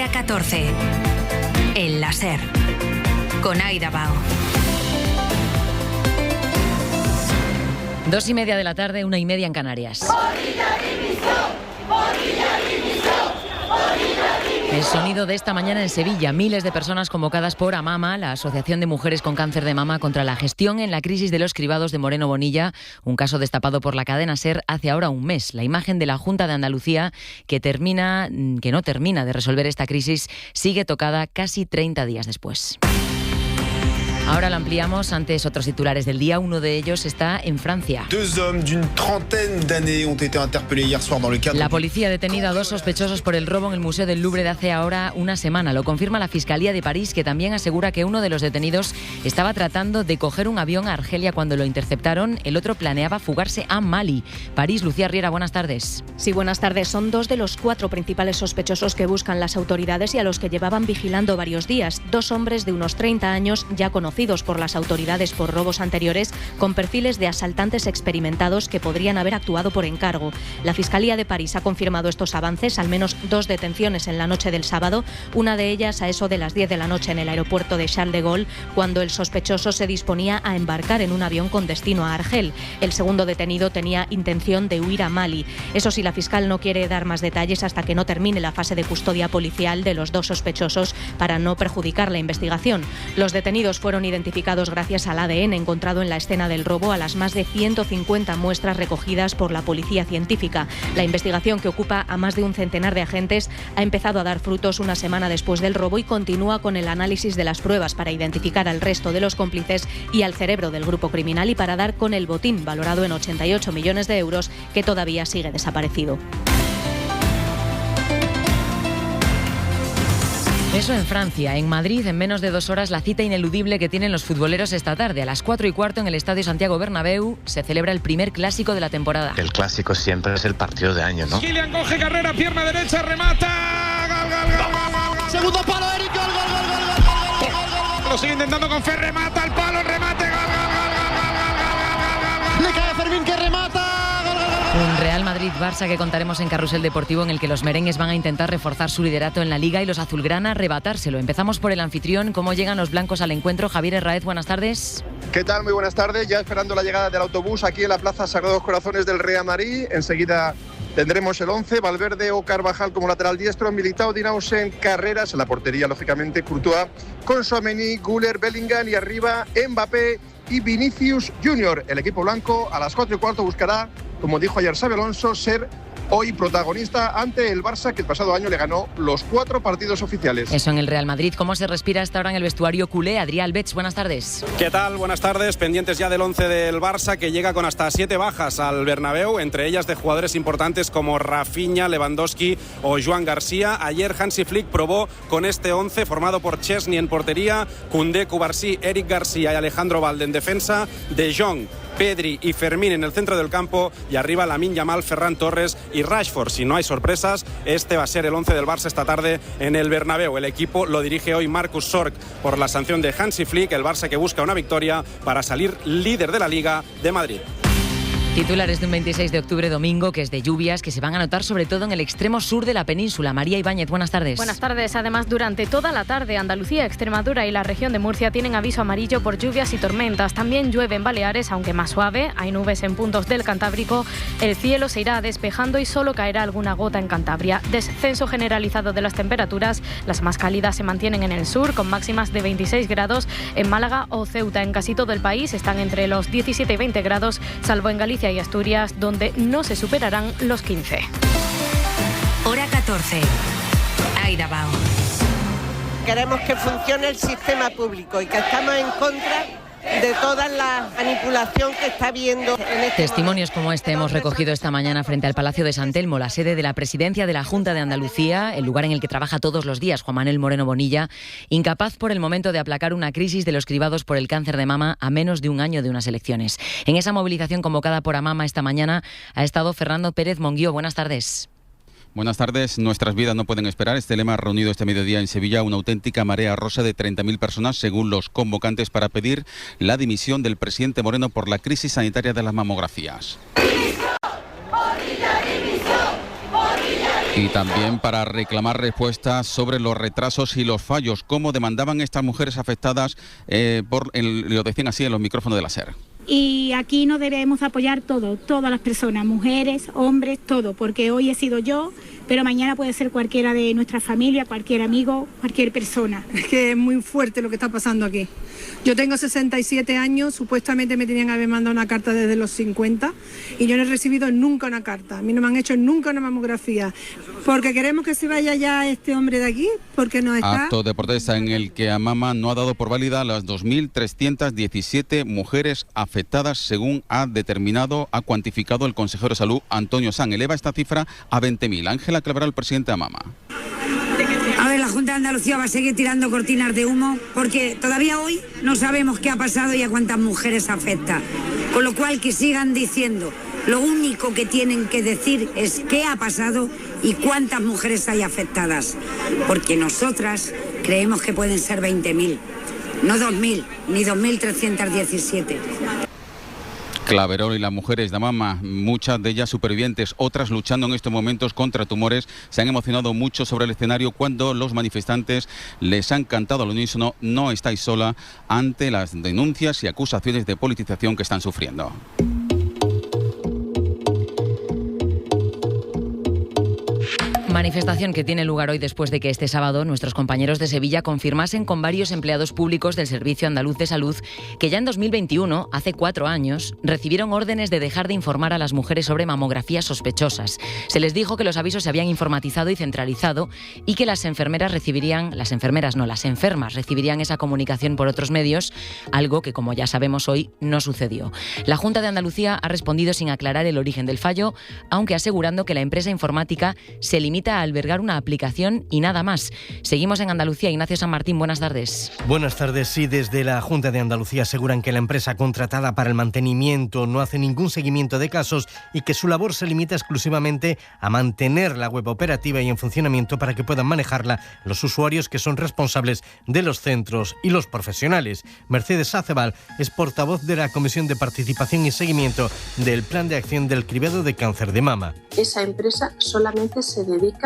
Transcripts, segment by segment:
Hora 14. El láser. Con Aida Bao. 2:30 de la tarde, 1:30 en Canarias. El sonido de esta mañana en Sevilla. Miles de personas convocadas por AMAMA, la Asociación de Mujeres con Cáncer de Mama, contra la gestión en la crisis de los cribados de Moreno Bonilla, un caso destapado por la cadena SER hace ahora un mes. La imagen de la Junta de Andalucía, que no termina de resolver esta crisis, sigue tocada casi 30 días después. Ahora lo ampliamos. Antes, otros titulares del día. Uno de ellos está en Francia. La policía ha detenido a 2 sospechosos por el robo en el Museo del Louvre de hace ahora una semana. Lo confirma la Fiscalía de París, que también asegura que uno de los detenidos estaba tratando de coger un avión a Argelia cuando lo interceptaron. El otro planeaba fugarse a Mali. París, Lucía Riera, buenas tardes. Sí, buenas tardes. Son 2 de los 4 principales sospechosos que buscan las autoridades y a los que llevaban vigilando varios días. 2 hombres de unos 30 años ya conocidos por las autoridades por robos anteriores, con perfiles de asaltantes experimentados que podrían haber actuado por encargo. La Fiscalía de París ha confirmado estos avances, al menos 2 detenciones en la noche del sábado, una de ellas a eso de las 10 de la noche en el aeropuerto de Charles de Gaulle, cuando el sospechoso se disponía a embarcar en un avión con destino a Argel. El segundo detenido tenía intención de huir a Mali. Eso sí, la fiscal no quiere dar más detalles hasta que no termine la fase de custodia policial de los 2 sospechosos para no perjudicar la investigación. Los detenidos fueron identificados gracias al ADN encontrado en la escena del robo, a las más de 150 muestras recogidas por la policía científica. La investigación, que ocupa a más de un centenar de agentes, ha empezado a dar frutos una semana después del robo y continúa con el análisis de las pruebas para identificar al resto de los cómplices y al cerebro del grupo criminal, y para dar con el botín, valorado en 88 millones de euros, que todavía sigue desaparecido. Eso en Francia. En Madrid, en menos de 2 horas, la cita ineludible que tienen los futboleros esta tarde. A las 4:15 en el Estadio Santiago Bernabéu se celebra el primer clásico de la temporada. El clásico siempre es el partido de año, ¿no? Kylian coge carrera, pierna derecha, remata. Gol. Segundo palo, Eric, gol. Lo sigue intentando con Fer, remata al palo, remate, gol. Le cae Fermín, que remata. Un Real Madrid-Barça que contaremos en Carrusel Deportivo, en el que los merengues van a intentar reforzar su liderato en la Liga y los azulgrana arrebatárselo. Empezamos por el anfitrión. ¿Cómo llegan los blancos al encuentro? Javier Herráez, buenas tardes. ¿Qué tal? Muy buenas tardes. Ya esperando la llegada del autobús aquí en la Plaza Sagrados Corazones del Real Madrid. Enseguida tendremos el 11, Valverde o Carvajal como lateral diestro, Militao, Dinausen, Carreras, en la portería lógicamente Courtois, con Tchouaméni, Güler, Bellingham y arriba Mbappé y Vinicius Junior. El equipo blanco a las 4:15 buscará, como dijo ayer Xabi Alonso, ser hoy protagonista ante el Barça, que el pasado año le ganó los 4 partidos oficiales. Eso en el Real Madrid. ¿Cómo se respira hasta ahora en el vestuario culé? Adrián Albets, buenas tardes. ¿Qué tal? Buenas tardes. Pendientes ya del 11 del Barça, que llega con hasta 7 bajas al Bernabéu, entre ellas de jugadores importantes como Rafinha, Lewandowski o Joan García. Ayer Hansi Flick probó con este 11 formado por Chesney en portería, Koundé, Cubarsí, Eric García y Alejandro Valde en defensa, De Jong, Pedri y Fermín en el centro del campo, y arriba Lamine Yamal, Ferran Torres y Rashford. Si no hay sorpresas, este va a ser el 11 del Barça esta tarde en el Bernabéu. El equipo lo dirige hoy Marcus Sorg por la sanción de Hansi Flick. El Barça que busca una victoria para salir líder de la Liga de Madrid. Titulares de un 26 de octubre domingo, que es de lluvias, que se van a notar sobre todo en el extremo sur de la península. María Ibáñez, buenas tardes. Buenas tardes. Además, durante toda la tarde, Andalucía, Extremadura y la región de Murcia tienen aviso amarillo por lluvias y tormentas. También llueve en Baleares, aunque más suave. Hay nubes en puntos del Cantábrico. El cielo se irá despejando y solo caerá alguna gota en Cantabria. Descenso generalizado de las temperaturas. Las más cálidas se mantienen en el sur, con máximas de 26 grados. En Málaga o Ceuta, en casi todo el país, están entre los 17 y 20 grados, salvo en Galicia y Asturias, donde no se superarán los 15. Hora 14. Aida Bao. Queremos que funcione el sistema público y que estamos en contra de toda la manipulación que está habiendo en este Testimonios como este hemos recogido esta mañana frente al Palacio de San Telmo, la sede de la presidencia de la Junta de Andalucía, el lugar en el que trabaja todos los días Juan Manuel Moreno Bonilla, incapaz por el momento de aplacar una crisis de los cribados por el cáncer de mama a menos de un año de unas elecciones. En esa movilización convocada por AMAMA esta mañana ha estado Fernando Pérez Monguió. Buenas tardes. Buenas tardes. Nuestras vidas no pueden esperar. Este lema ha reunido este mediodía en Sevilla una auténtica marea rosa de 30.000 personas, según los convocantes, para pedir la dimisión del presidente Moreno por la crisis sanitaria de las mamografías. ¡Dimisión! ¡Bonilla, dimisión! ¡Bonilla, dimisión! Y también para reclamar respuestas sobre los retrasos y los fallos, cómo demandaban estas mujeres afectadas lo decían así en los micrófonos de la SER. Y aquí nos debemos apoyar todas las personas, mujeres, hombres, todo, porque hoy he sido yo, pero mañana puede ser cualquiera de nuestra familia, cualquier amigo, cualquier persona. Es que es muy fuerte lo que está pasando aquí. Yo tengo 67 años, supuestamente me tenían que haber mandado una carta desde los 50 y yo no he recibido nunca una carta. A mí no me han hecho nunca una mamografía. Porque queremos que se vaya ya este hombre de aquí, porque no está... Acto de protesta en el que AMAMA no ha dado por válida las 2.317 mujeres afectadas, según ha cuantificado el consejero de Salud, Antonio Sanz. Eleva esta cifra a 20.000. Ángela Claveral, presidente de AMAMA. A ver, la Junta de Andalucía va a seguir tirando cortinas de humo porque todavía hoy no sabemos qué ha pasado y a cuántas mujeres afecta. Con lo cual, que sigan diciendo. Lo único que tienen que decir es qué ha pasado y cuántas mujeres hay afectadas. Porque nosotras creemos que pueden ser 20.000, no 2.000, ni 2.317. Claverol y las mujeres de AMAMA, muchas de ellas supervivientes, otras luchando en estos momentos contra tumores, se han emocionado mucho sobre el escenario cuando los manifestantes les han cantado al unísono "No estáis sola" ante las denuncias y acusaciones de politización que están sufriendo. Manifestación que tiene lugar hoy después de que este sábado nuestros compañeros de Sevilla confirmasen con varios empleados públicos del Servicio Andaluz de Salud que ya en 2021, hace 4 años, recibieron órdenes de dejar de informar a las mujeres sobre mamografías sospechosas. Se les dijo que los avisos se habían informatizado y centralizado y que las enfermas recibirían esa comunicación por otros medios, algo que, como ya sabemos hoy, no sucedió. La Junta de Andalucía ha respondido sin aclarar el origen del fallo, aunque asegurando que la empresa informática se limita a albergar una aplicación y nada más. Seguimos en Andalucía. Ignacio San Martín, buenas tardes. Buenas tardes. Sí, desde la Junta de Andalucía aseguran que la empresa contratada para el mantenimiento no hace ningún seguimiento de casos y que su labor se limita exclusivamente a mantener la web operativa y en funcionamiento para que puedan manejarla los usuarios que son responsables de los centros y los profesionales. Mercedes Acebal es portavoz de la Comisión de Participación y Seguimiento del Plan de Acción del Cribado de Cáncer de Mama. Esa empresa solamente se dedica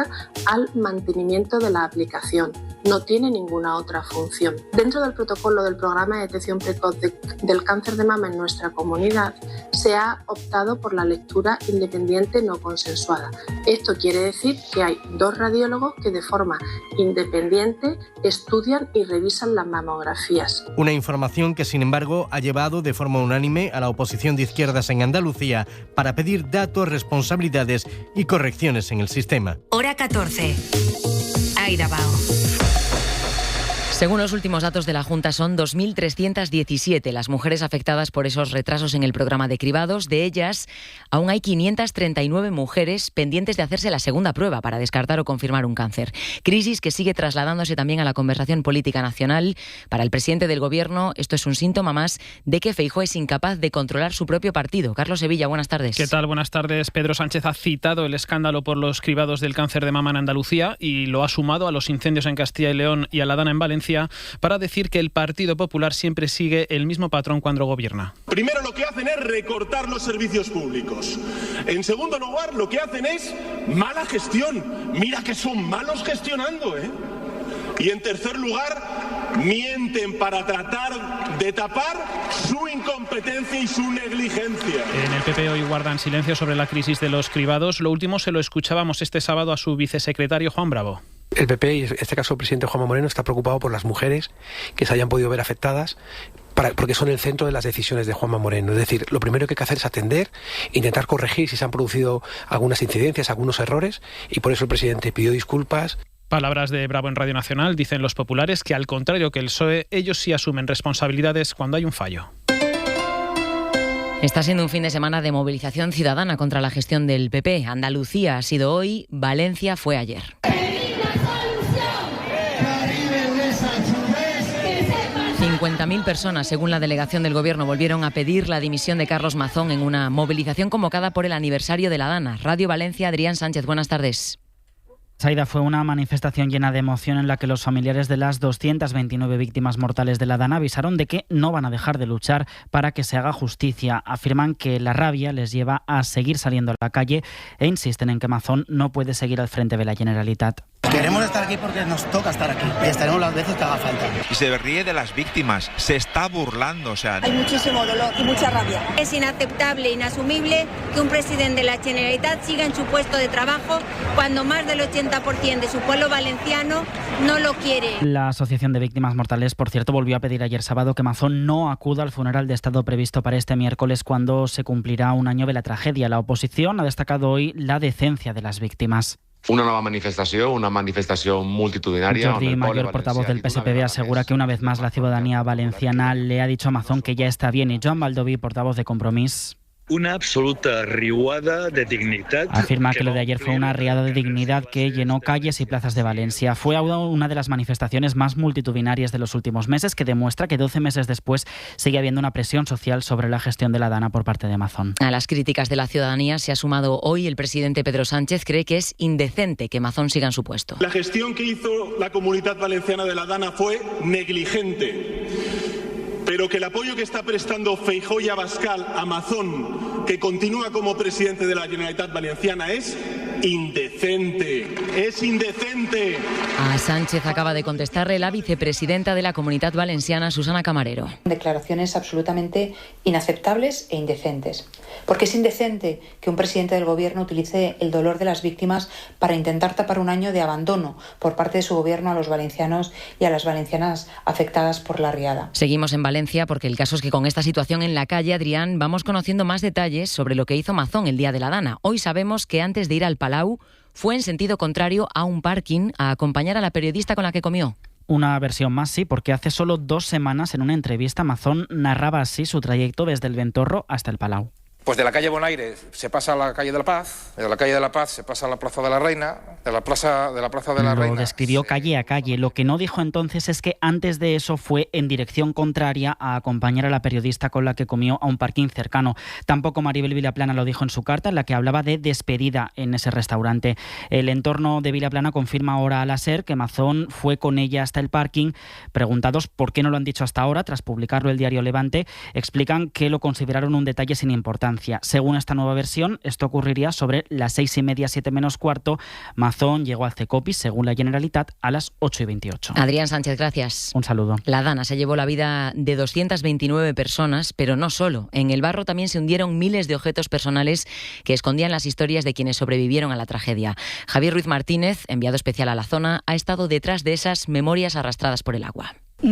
al mantenimiento de la aplicación, no tiene ninguna otra función. Dentro del protocolo del programa de detección precoz del cáncer de mama en nuestra comunidad se ha optado por la lectura independiente no consensuada. Esto quiere decir que hay 2 radiólogos que de forma independiente estudian y revisan las mamografías. Una información que, sin embargo, ha llevado de forma unánime a la oposición de izquierdas en Andalucía para pedir datos, responsabilidades y correcciones en el sistema. Hora 14. Aida Bao. Según los últimos datos de la Junta, son 2.317 las mujeres afectadas por esos retrasos en el programa de cribados. De ellas, aún hay 539 mujeres pendientes de hacerse la segunda prueba para descartar o confirmar un cáncer. Crisis que sigue trasladándose también a la conversación política nacional. Para el presidente del Gobierno, esto es un síntoma más de que Feijóo es incapaz de controlar su propio partido. Carlos Sevilla, buenas tardes. ¿Qué tal? Buenas tardes. Pedro Sánchez ha citado el escándalo por los cribados del cáncer de mama en Andalucía y lo ha sumado a los incendios en Castilla y León y a la Dana en Valencia, para decir que el Partido Popular siempre sigue el mismo patrón cuando gobierna. Primero, lo que hacen es recortar los servicios públicos. En segundo lugar, lo que hacen es mala gestión. Mira que son malos gestionando, ¿eh? Y en tercer lugar, mienten para tratar de tapar su incompetencia y su negligencia. En el PP hoy guardan silencio sobre la crisis de los cribados. Lo último se lo escuchábamos este sábado a su vicesecretario Juan Bravo. El PP, y en este caso el presidente Juanma Moreno, está preocupado por las mujeres que se hayan podido ver afectadas porque son el centro de las decisiones de Juanma Moreno. Es decir, lo primero que hay que hacer es atender, intentar corregir si se han producido algunas incidencias, algunos errores, y por eso el presidente pidió disculpas. Palabras de Bravo en Radio Nacional. Dicen los populares que, al contrario que el PSOE, ellos sí asumen responsabilidades cuando hay un fallo. Está siendo un fin de semana de movilización ciudadana contra la gestión del PP. Andalucía ha sido hoy, Valencia fue ayer. 50.000 personas, según la delegación del Gobierno, volvieron a pedir la dimisión de Carlos Mazón en una movilización convocada por el aniversario de la Dana. Radio Valencia, Adrián Sánchez, buenas tardes. Saida, fue una manifestación llena de emoción en la que los familiares de las 229 víctimas mortales de la Dana avisaron de que no van a dejar de luchar para que se haga justicia. Afirman que la rabia les lleva a seguir saliendo a la calle e insisten en que Mazón no puede seguir al frente de la Generalitat. Queremos estar aquí porque nos toca estar aquí y estaremos las veces que haga falta. Y se ríe de las víctimas, se está burlando, Hay muchísimo dolor y mucha rabia. Es inaceptable, inasumible que un presidente de la Generalitat siga en su puesto de trabajo cuando más del 80% de su pueblo valenciano no lo quiere. La Asociación de Víctimas Mortales, por cierto, volvió a pedir ayer sábado que Mazón no acuda al funeral de Estado previsto para este miércoles, cuando se cumplirá un año de la tragedia. La oposición ha destacado hoy la decencia de las víctimas. Una nova manifestació multitudinària. Jordi Mayor, portavoz del PSPB, asegura que una vez más la ciudadanía valenciana le ha dicho a Mazón que ya está bien. Y Joan Baldoví, portavoz de Compromís, una absoluta riuada de dignidad. Afirma que lo de ayer fue una riada de dignidad que llenó calles y plazas de Valencia. Fue una de las manifestaciones más multitudinarias de los últimos meses, que demuestra que 12 meses después sigue habiendo una presión social sobre la gestión de la Dana por parte de Mazón. A las críticas de la ciudadanía se ha sumado hoy el presidente Pedro Sánchez. Cree que es indecente que Mazón siga en su puesto. La gestión que hizo la Comunidad Valenciana de la Dana fue negligente. Pero que el apoyo que está prestando Feijóo y Abascal a Mazón, que continúa como presidente de la Generalitat Valenciana, es indecente. Es indecente. A Sánchez acaba de contestarle la vicepresidenta de la Comunidad Valenciana, Susana Camarero. Declaraciones absolutamente inaceptables e indecentes. Porque es indecente que un presidente del Gobierno utilice el dolor de las víctimas para intentar tapar un año de abandono por parte de su Gobierno a los valencianos y a las valencianas afectadas por la riada. Seguimos en Valencia porque el caso es que con esta situación en la calle, Adrián, vamos conociendo más detalles sobre lo que hizo Mazón el día de la Dana. Hoy sabemos que antes de ir al Palau fue en sentido contrario a un parking a acompañar a la periodista con la que comió. Una versión más, sí, porque hace solo 2 semanas en una entrevista Mazón narraba así su trayecto desde el Ventorro hasta el Palau. Pues de la calle Bonaire se pasa a la calle de la Paz, de la calle de la Paz se pasa a la Plaza de la Reina, de la Plaza de la Reina. Lo describió calle a calle. Lo que no dijo entonces es que antes de eso fue en dirección contraria a acompañar a la periodista con la que comió a un parking cercano. Tampoco Maribel Vilaplana lo dijo en su carta, en la que hablaba de despedida en ese restaurante. El entorno de Vilaplana confirma ahora a la SER que Mazón fue con ella hasta el parking. Preguntados por qué no lo han dicho hasta ahora, tras publicarlo el diario Levante, explican que lo consideraron un detalle sin importancia. Según esta nueva versión, esto ocurriría sobre las 6:30, 7 menos cuarto. Mazón llegó al Cecopis, según la Generalitat, a las 8:28. Adrián Sánchez, gracias. Un saludo. La Dana se llevó la vida de 229 personas, pero no solo. En el barro también se hundieron miles de objetos personales que escondían las historias de quienes sobrevivieron a la tragedia. Javier Ruiz Martínez, enviado especial a la zona, ha estado detrás de esas memorias arrastradas por el agua. En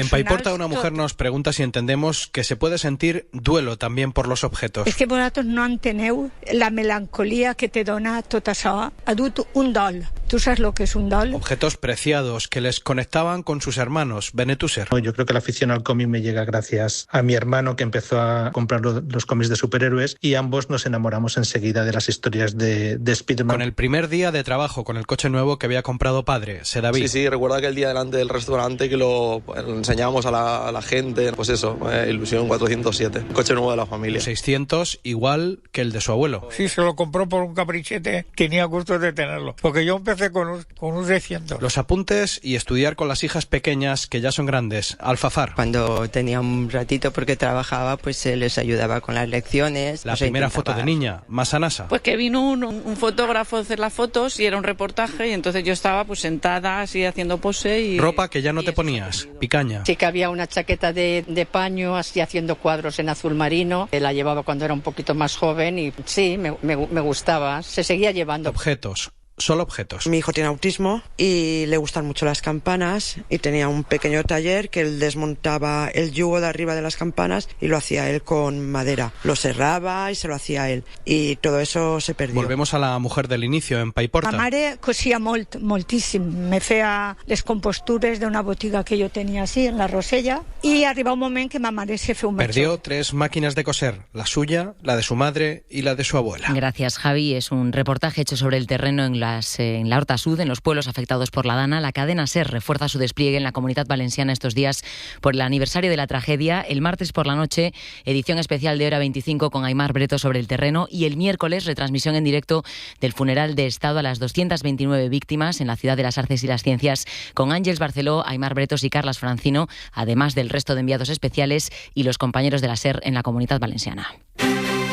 Paiporta una mujer nos pregunta si entendemos que se puede sentir duelo también por los objetos. Es que vosotros no enteneu la melancolía que te dona tot això. Ha dut un dol. ¿Tú sabes lo que es un dol? Objetos preciados que les conectaban con sus hermanos. Benetuser. Yo creo que la afición al cómic me llega gracias a mi hermano, que empezó a comprar los cómics de superhéroes, y ambos nos enamoramos enseguida de las historias de Spiderman. Con el primer día de trabajo con el coche nuevo que había comprado padre, Sedaví. Sí, recuerdo aquel día delante del restaurante que lo enseñábamos a la gente. Pues eso, ilusión 407, coche nuevo de la familia. 600, igual que el de su abuelo. Sí, se lo compró por un caprichete, tenía gusto de tenerlo, porque yo empecé con un 600. Los apuntes y estudiar con las hijas pequeñas que ya son grandes. Alfafar. Cuando tenía un ratito porque trabajaba, pues les ayudaba con las lecciones. La primera foto de niña, Masanasa. Pues que vino un fotógrafo a hacer las fotos y era un reportaje, y entonces yo estaba pues sentada así haciendo pose. Y ropa que ya no te ponías, picaña. Sí, que había una chaqueta de paño así haciendo cuadros en azul marino. La llevaba cuando era un poquito más joven y sí, me gustaba. Se seguía llevando. Objetos. Solo objetos. Mi hijo tiene autismo y le gustan mucho las campanas, y tenía un pequeño taller que él desmontaba el yugo de arriba de las campanas y lo hacía él con madera. Lo cerraba y se lo hacía él, y todo eso se perdió. Volvemos a la mujer del inicio, en Paiporta. Ma mare cosia moltíssim. Me feia les compostures d'una botiga que yo tenía así en la Rosella, y arriba un moment que ma mare se fue un mechón. Perdió 3 máquinas de coser, la suya, la de su madre y la de su abuela. Gracias, Javi. Es un reportaje hecho sobre el terreno en la en la Horta Sud, en los pueblos afectados por la Dana. La cadena SER refuerza su despliegue en la Comunidad Valenciana estos días por el aniversario de la tragedia. El martes por la noche, edición especial de Hora 25 con Aimar Breto sobre el terreno, y el miércoles retransmisión en directo del funeral de Estado a las 229 víctimas en la ciudad de las Artes y las Ciencias con Ángeles Barceló, Aimar Bretos y Carlas Francino, además del resto de enviados especiales y los compañeros de la SER en la Comunidad Valenciana.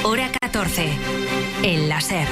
Hora 14. En la SER.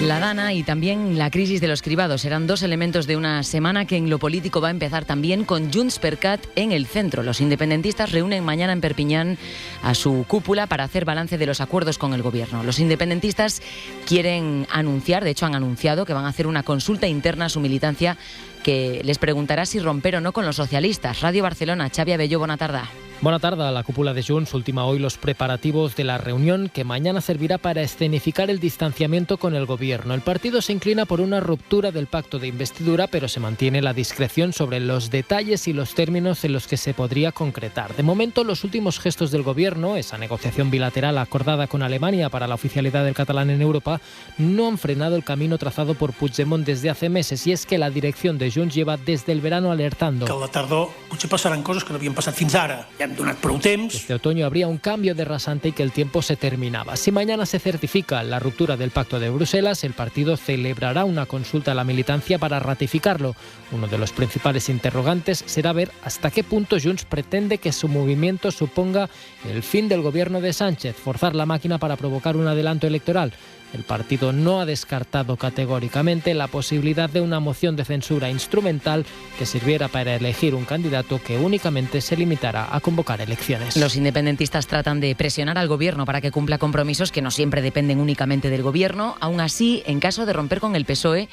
La Dana y también la crisis de los cribados serán dos elementos de una semana que en lo político va a empezar también con Junts per Cat en el centro. Los independentistas reúnen mañana en Perpiñán a su cúpula para hacer balance de los acuerdos con el gobierno. Los independentistas quieren anunciar, de hecho han anunciado, que van a hacer una consulta interna a su militancia que les preguntará si romper o no con los socialistas. Radio Barcelona, Xavi Abelló, bona tarda. Bona tarda. La cúpula de Junts ultima hoy los preparativos de la reunión que mañana servirá para escenificar el distanciamiento con el gobierno. El partido se inclina por una ruptura del pacto de investidura, pero se mantiene la discreción sobre los detalles y los términos en los que se podría concretar. De momento, los últimos gestos del gobierno, esa negociación bilateral acordada con Alemania para la oficialidad del catalán en Europa, no han frenado el camino trazado por Puigdemont desde hace meses, y es que la dirección de Junts lleva desde el verano alertando. Que a la tardor potser passaran coses que no havien passat fins ara. Ja hem donat prou temps. Este otoño habría un cambio de rasante y que el tiempo se terminaba. Si mañana se certifica la ruptura del pacto de Bruselas, el partido celebrará una consulta a la militancia para ratificarlo. Uno de los principales interrogantes será ver hasta qué punto Junts pretende que su movimiento suponga el fin del gobierno de Sánchez, forzar la máquina para provocar un adelanto electoral. El partido no ha descartado categóricamente la posibilidad de una moción de censura instrumental que sirviera para elegir un candidato que únicamente se limitara a convocar elecciones. Los independentistas tratan de presionar al gobierno para que cumpla compromisos que no siempre dependen únicamente del gobierno. Aún así, en caso de romper con el PSOE,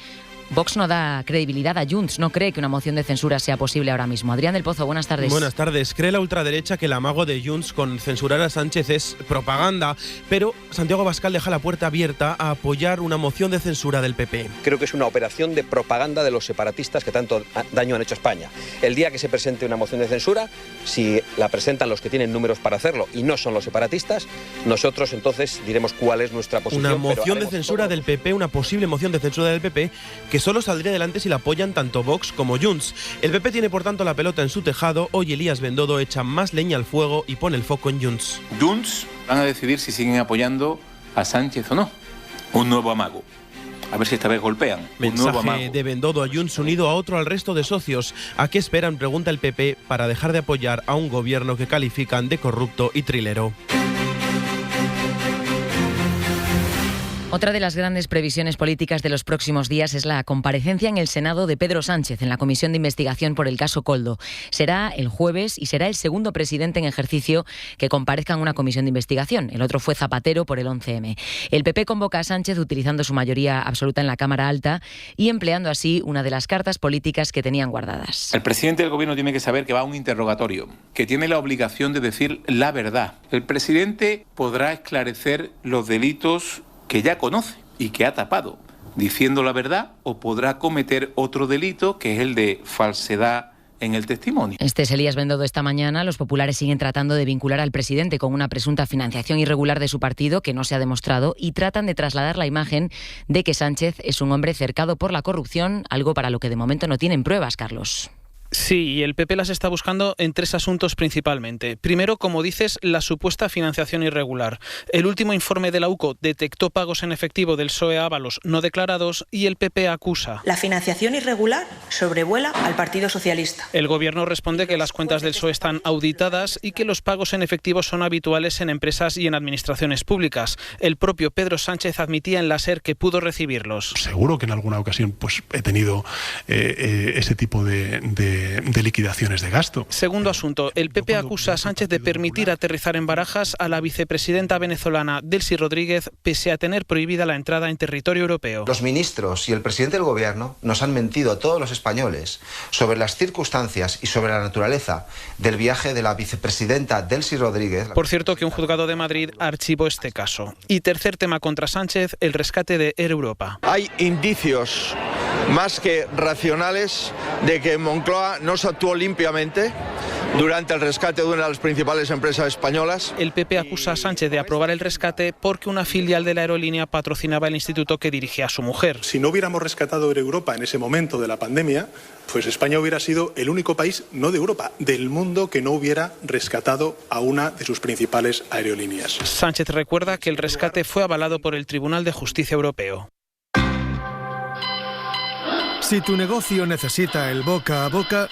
Vox no da credibilidad a Junts, no cree que una moción de censura sea posible ahora mismo. Adrián del Pozo, buenas tardes. Buenas tardes. Cree la ultraderecha que el amago de Junts con censurar a Sánchez es propaganda, pero Santiago Abascal deja la puerta abierta a apoyar una moción de censura del PP. Creo que es una operación de propaganda de los separatistas que tanto daño han hecho a España. El día que se presente una moción de censura, si la presentan los que tienen números para hacerlo y no son los separatistas, nosotros entonces diremos cuál es nuestra posición. Una moción de censura del PP, una posible moción de censura del PP, que solo saldría adelante si la apoyan tanto Vox como Junts. El PP tiene por tanto la pelota en su tejado. Hoy Elías Bendodo echa más leña al fuego y pone el foco en Junts. Junts van a decidir si siguen apoyando a Sánchez o no. Un nuevo amago. A ver si esta vez golpean. Mensaje de Bendodo a Junts unido a otro al resto de socios. ¿A qué esperan, pregunta el PP, para dejar de apoyar a un gobierno que califican de corrupto y trilero? Otra de las grandes previsiones políticas de los próximos días es la comparecencia en el Senado de Pedro Sánchez en la Comisión de Investigación por el caso Koldo. Será el jueves y será el segundo presidente en ejercicio que comparezca en una comisión de investigación. El otro fue Zapatero por el 11M. El PP convoca a Sánchez utilizando su mayoría absoluta en la Cámara Alta y empleando así una de las cartas políticas que tenían guardadas. El presidente del gobierno tiene que saber que va a un interrogatorio, que tiene la obligación de decir la verdad. El presidente podrá esclarecer los delitos que ya conoce y que ha tapado, diciendo la verdad, o podrá cometer otro delito, que es el de falsedad en el testimonio. Este es Elías Bendodo esta mañana. Los populares siguen tratando de vincular al presidente con una presunta financiación irregular de su partido que no se ha demostrado y tratan de trasladar la imagen de que Sánchez es un hombre cercado por la corrupción, algo para lo que de momento no tienen pruebas, Carlos. Sí, y el PP las está buscando en tres asuntos principalmente. Primero, como dices, la supuesta financiación irregular. El último informe de la UCO detectó pagos en efectivo del PSOE a Ábalos no declarados y el PP acusa. La financiación irregular sobrevuela al Partido Socialista. El gobierno responde que las cuentas del PSOE están auditadas y que los pagos en efectivo son habituales en empresas y en administraciones públicas. El propio Pedro Sánchez admitía en la SER que pudo recibirlos. Seguro que en alguna ocasión he tenido ese tipo de liquidaciones de gasto. Segundo asunto, el PP acusa a Sánchez de permitir aterrizar en Barajas a la vicepresidenta venezolana Delcy Rodríguez pese a tener prohibida la entrada en territorio europeo. Los ministros y el presidente del gobierno nos han mentido a todos los españoles sobre las circunstancias y sobre la naturaleza del viaje de la vicepresidenta Delcy Rodríguez. Por cierto, que un juzgado de Madrid archivó este caso. Y tercer tema contra Sánchez, el rescate de Air Europa. Hay indicios más que racionales de que Moncloa no se actuó limpiamente, durante el rescate de una de las principales empresas españolas. El PP acusa a Sánchez de aprobar el rescate porque una filial de la aerolínea patrocinaba el instituto que dirigía a su mujer. Si no hubiéramos rescatado Air Europa en ese momento de la pandemia, pues España hubiera sido el único país, no de Europa, del mundo que no hubiera rescatado a una de sus principales aerolíneas. Sánchez recuerda que el rescate fue avalado por el Tribunal de Justicia Europeo. Si tu negocio necesita el boca a boca,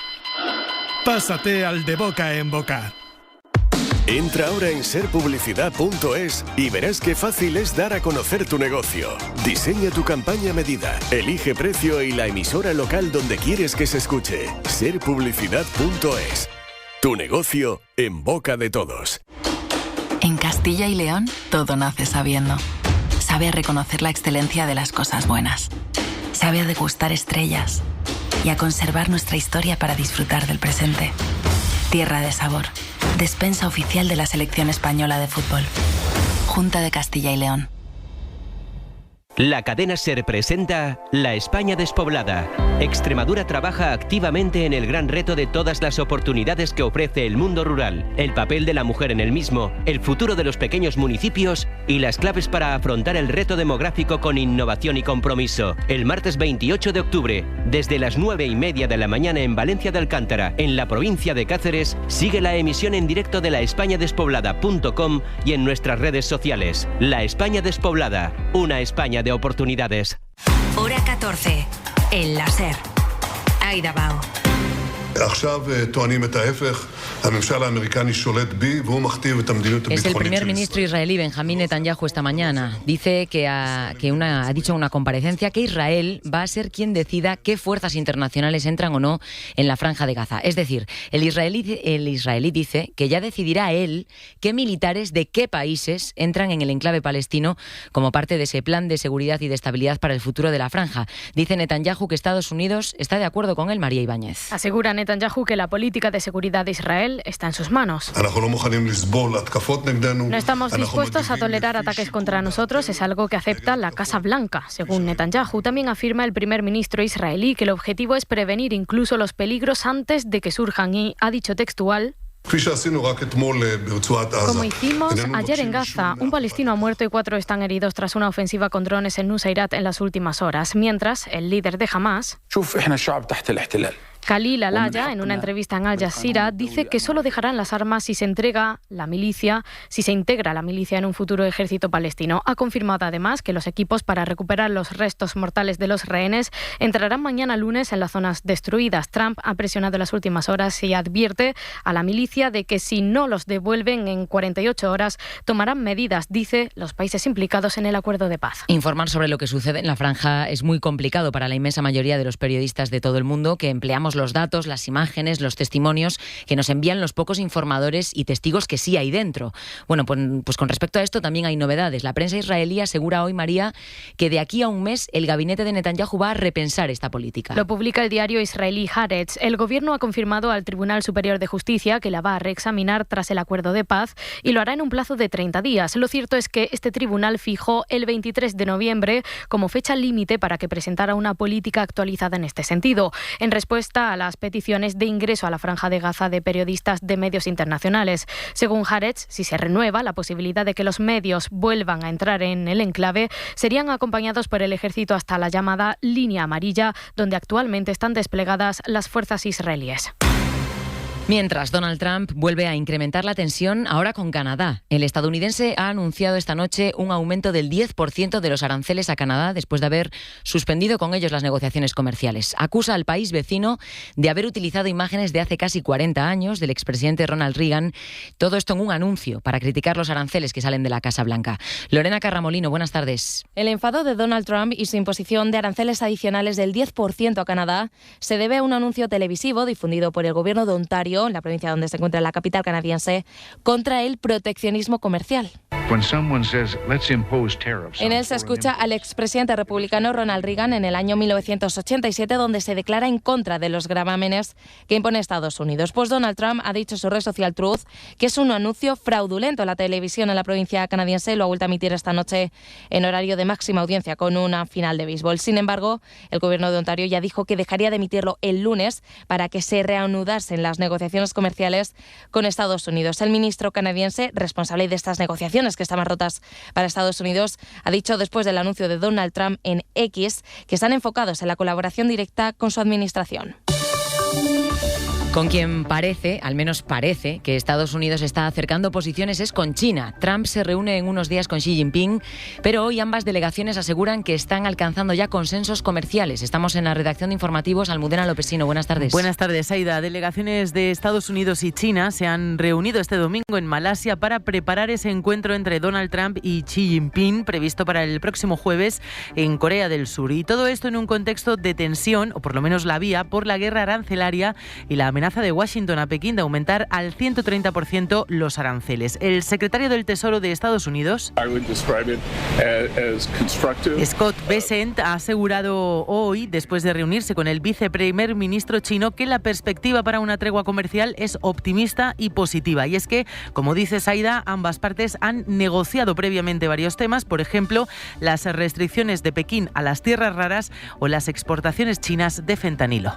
pásate al de boca en boca. Entra ahora en serpublicidad.es y verás qué fácil es dar a conocer tu negocio. Diseña tu campaña a medida, elige precio y la emisora local donde quieres que se escuche. Serpublicidad.es. Tu negocio en boca de todos. En Castilla y León, todo nace sabiendo. Sabe reconocer la excelencia de las cosas buenas. Sabe a degustar estrellas y a conservar nuestra historia para disfrutar del presente. Tierra de sabor. Despensa oficial de la Selección Española de Fútbol. Junta de Castilla y León. La cadena SER presenta La España despoblada. Extremadura trabaja activamente en el gran reto de todas las oportunidades que ofrece el mundo rural, el papel de la mujer en el mismo, el futuro de los pequeños municipios y las claves para afrontar el reto demográfico con innovación y compromiso. El martes 28 de octubre, desde las 9:30 de la mañana en Valencia de Alcántara, en la provincia de Cáceres, sigue la emisión en directo de laespañadespoblada.com y en nuestras redes sociales. La España despoblada, una España de oportunidades. Hora 14. El láser. Aida Bao. Es el primer ministro israelí Benjamín Netanyahu esta mañana. Dice que ha dicho en una comparecencia que Israel va a ser quien decida qué fuerzas internacionales entran o no en la franja de Gaza. Es decir, el israelí dice que ya decidirá él qué militares de qué países entran en el enclave palestino como parte de ese plan de seguridad y de estabilidad para el futuro de la franja. Dice Netanyahu que Estados Unidos está de acuerdo con él. María Ibáñez. Asegura Netanyahu que la política de seguridad de Israel está en sus manos. No estamos dispuestos a tolerar ataques contra nosotros, es algo que acepta la Casa Blanca. Según Netanyahu, también afirma el primer ministro israelí que el objetivo es prevenir incluso los peligros antes de que surjan y ha dicho textual: como hicimos ayer en Gaza, un palestino ha muerto y 4 están heridos tras una ofensiva con drones en Nuseirat en las últimas horas, mientras el líder de Hamás, Khalil Al-Aya, en una entrevista en Al Jazeera, dice que solo dejarán las armas si se integra la milicia en un futuro ejército palestino. Ha confirmado además que los equipos para recuperar los restos mortales de los rehenes entrarán mañana lunes en las zonas destruidas. Trump ha presionado en las últimas horas y advierte a la milicia de que si no los devuelven en 48 horas tomarán medidas, dice, los países implicados en el acuerdo de paz. Informar sobre lo que sucede en la franja es muy complicado para la inmensa mayoría de los periodistas de todo el mundo que empleamos los datos, las imágenes, los testimonios que nos envían los pocos informadores y testigos que sí hay dentro. Bueno, pues con respecto a esto también hay novedades. La prensa israelí asegura hoy, María, que de aquí a un mes el gabinete de Netanyahu va a repensar esta política. Lo publica el diario israelí Haaretz. El gobierno ha confirmado al Tribunal Superior de Justicia que la va a reexaminar tras el acuerdo de paz y lo hará en un plazo de 30 días. Lo cierto es que este tribunal fijó el 23 de noviembre como fecha límite para que presentara una política actualizada en este sentido. En respuesta a las peticiones de ingreso a la franja de Gaza de periodistas de medios internacionales. Según Haaretz, si se renueva la posibilidad de que los medios vuelvan a entrar en el enclave, serían acompañados por el ejército hasta la llamada línea amarilla, donde actualmente están desplegadas las fuerzas israelíes. Mientras, Donald Trump vuelve a incrementar la tensión ahora con Canadá. El estadounidense ha anunciado esta noche un aumento del 10% de los aranceles a Canadá después de haber suspendido con ellos las negociaciones comerciales. Acusa al país vecino de haber utilizado imágenes de hace casi 40 años del expresidente Ronald Reagan. Todo esto en un anuncio para criticar los aranceles que salen de la Casa Blanca. Lorena Carramolino, buenas tardes. El enfado de Donald Trump y su imposición de aranceles adicionales del 10% a Canadá se debe a un anuncio televisivo difundido por el gobierno de Ontario, en la provincia donde se encuentra la capital canadiense, contra el proteccionismo comercial. En él se escucha al expresidente republicano Ronald Reagan en el año 1987, donde se declara en contra de los gravámenes que impone Estados Unidos. Pues Donald Trump ha dicho en su red social Truth que es un anuncio fraudulento. La televisión en la provincia canadiense lo ha vuelto a emitir esta noche en horario de máxima audiencia con una final de béisbol. Sin embargo, el gobierno de Ontario ya dijo que dejaría de emitirlo el lunes para que se reanudasen las negociaciones comerciales con Estados Unidos. El ministro canadiense, responsable de estas negociaciones que estaban rotas para Estados Unidos, ha dicho después del anuncio de Donald Trump en X que están enfocados en la colaboración directa con su administración. Con quien parece, al menos parece, que Estados Unidos está acercando posiciones es con China. Trump se reúne en unos días con Xi Jinping, pero hoy ambas delegaciones aseguran que están alcanzando ya consensos comerciales. Estamos en la redacción de informativos. Almudena Lopesino, buenas tardes. Buenas tardes, Aida. Delegaciones de Estados Unidos y China se han reunido este domingo en Malasia para preparar ese encuentro entre Donald Trump y Xi Jinping, previsto para el próximo jueves en Corea del Sur. Y todo esto en un contexto de tensión, o por lo menos la había, por la guerra arancelaria y la amenaza de Washington a Pekín de aumentar al 130% los aranceles. El secretario del Tesoro de Estados Unidos, Scott Bessent, ha asegurado hoy, después de reunirse con el viceprimer ministro chino, que la perspectiva para una tregua comercial es optimista y positiva. Y es que, como dice Saida, ambas partes han negociado previamente varios temas, por ejemplo, las restricciones de Pekín a las tierras raras o las exportaciones chinas de fentanilo.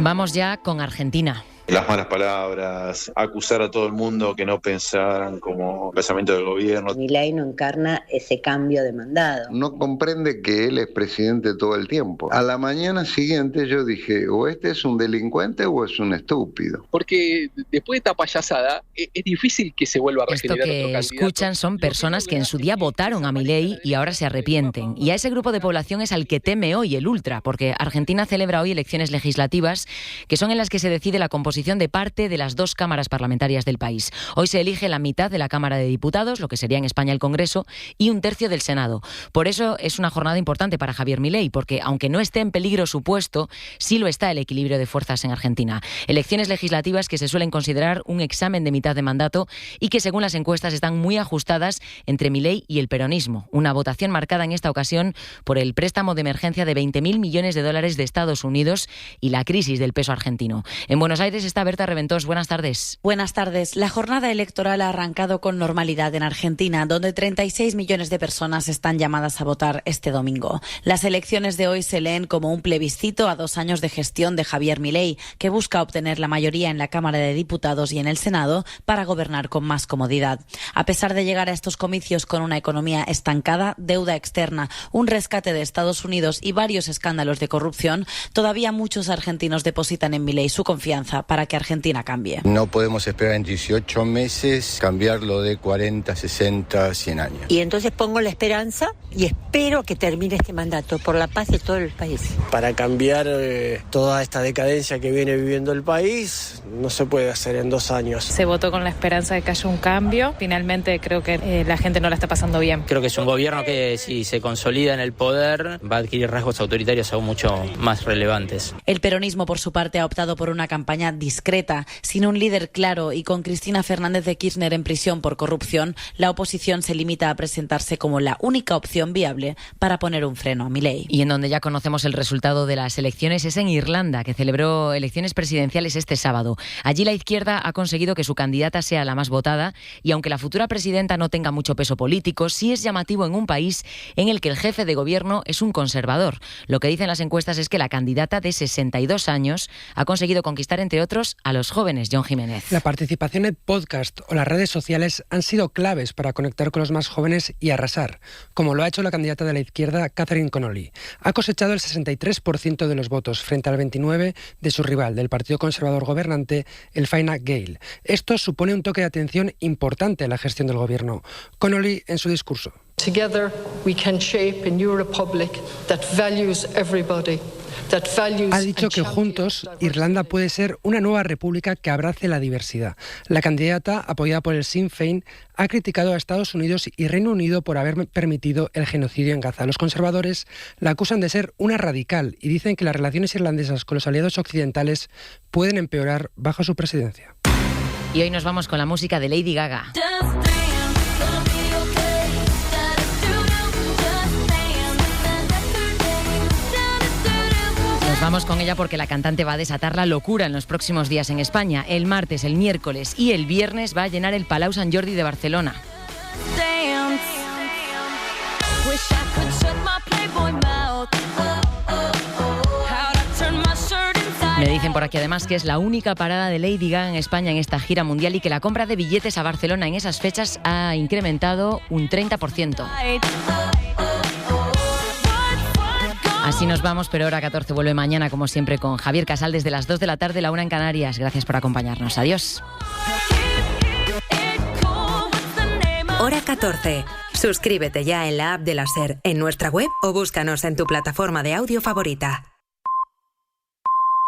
Vamos ya con Argentina. Las malas palabras, acusar a todo el mundo que no pensaran como pensamiento del gobierno. Milei no encarna ese cambio demandado. No comprende que él es presidente todo el tiempo. A la mañana siguiente yo dije, o este es un delincuente o es un estúpido. Porque después de esta payasada es difícil que se vuelva a regenerar otro candidato. Esto que escuchan son personas que en su día votaron a Milei y ahora se arrepienten. Y a ese grupo de población es al que teme hoy el ultra, porque Argentina celebra hoy elecciones legislativas que son en las que se decide la composición de parte de las dos cámaras parlamentarias del país. Hoy se elige la mitad de la Cámara de Diputados, lo que sería en España el Congreso, y un tercio del Senado. Por eso es una jornada importante para Javier Milei, porque aunque no esté en peligro su puesto, sí lo está el equilibrio de fuerzas en Argentina. Elecciones legislativas que se suelen considerar un examen de mitad de mandato y que según las encuestas están muy ajustadas entre Milei y el peronismo. Una votación marcada en esta ocasión por el préstamo de emergencia de 20.000 millones de dólares de Estados Unidos y la crisis del peso argentino. En Buenos Aires está Berta Reventós. Buenas tardes. Buenas tardes. La jornada electoral ha arrancado con normalidad en Argentina, donde 36 millones de personas están llamadas a votar este domingo. Las elecciones de hoy se leen como un plebiscito a 2 años de gestión de Javier Milei, que busca obtener la mayoría en la Cámara de Diputados y en el Senado para gobernar con más comodidad. A pesar de llegar a estos comicios con una economía estancada, deuda externa, un rescate de Estados Unidos y varios escándalos de corrupción, todavía muchos argentinos depositan en Milei su confianza para que Argentina cambie. No podemos esperar en 18 meses cambiarlo de 40, 60, 100 años. Y entonces pongo la esperanza y espero que termine este mandato por la paz de todo el país. Para cambiar toda esta decadencia que viene viviendo el país, no se puede hacer en 2 años. Se votó con la esperanza de que haya un cambio. Finalmente creo que la gente no la está pasando bien. Creo que es un gobierno que si se consolida en el poder va a adquirir rasgos autoritarios aún mucho más relevantes. El peronismo, por su parte, ha optado por una campaña discreta, sin un líder claro y con Cristina Fernández de Kirchner en prisión por corrupción. La oposición se limita a presentarse como la única opción viable para poner un freno a Milei. Y en donde ya conocemos el resultado de las elecciones es en Irlanda, que celebró elecciones presidenciales este sábado. Allí la izquierda ha conseguido que su candidata sea la más votada y aunque la futura presidenta no tenga mucho peso político, sí es llamativo en un país en el que el jefe de gobierno es un conservador. Lo que dicen las encuestas es que la candidata de 62 años ha conseguido conquistar, entre otros, a los jóvenes. John Jiménez. La participación en podcast o las redes sociales han sido claves para conectar con los más jóvenes y arrasar, como lo ha hecho la candidata de la izquierda, Catherine Connolly. Ha cosechado el 63% de los votos frente al 29% de su rival del Partido Conservador gobernante, el Fine Gael. Esto supone un toque de atención importante en la gestión del gobierno. Connolly, en su discurso. Together we can shape a new republic that values everybody. Ha dicho que juntos Irlanda puede ser una nueva república que abrace la diversidad. La candidata, apoyada por el Sinn Féin, ha criticado a Estados Unidos y Reino Unido por haber permitido el genocidio en Gaza. Los conservadores la acusan de ser una radical y dicen que las relaciones irlandesas con los aliados occidentales pueden empeorar bajo su presidencia. Y hoy nos vamos con la música de Lady Gaga. Vamos con ella porque la cantante va a desatar la locura en los próximos días en España. El martes, el miércoles y el viernes va a llenar el Palau Sant Jordi de Barcelona. Me dicen por aquí además que es la única parada de Lady Gaga en España en esta gira mundial y que la compra de billetes a Barcelona en esas fechas ha incrementado un 30%. Así nos vamos, pero Hora 14 vuelve mañana, como siempre, con Javier Casal desde las 2 de la tarde, la 1 en Canarias. Gracias por acompañarnos. Adiós. Hora 14. Suscríbete ya en la app de la SER, en nuestra web o búscanos en tu plataforma de audio favorita.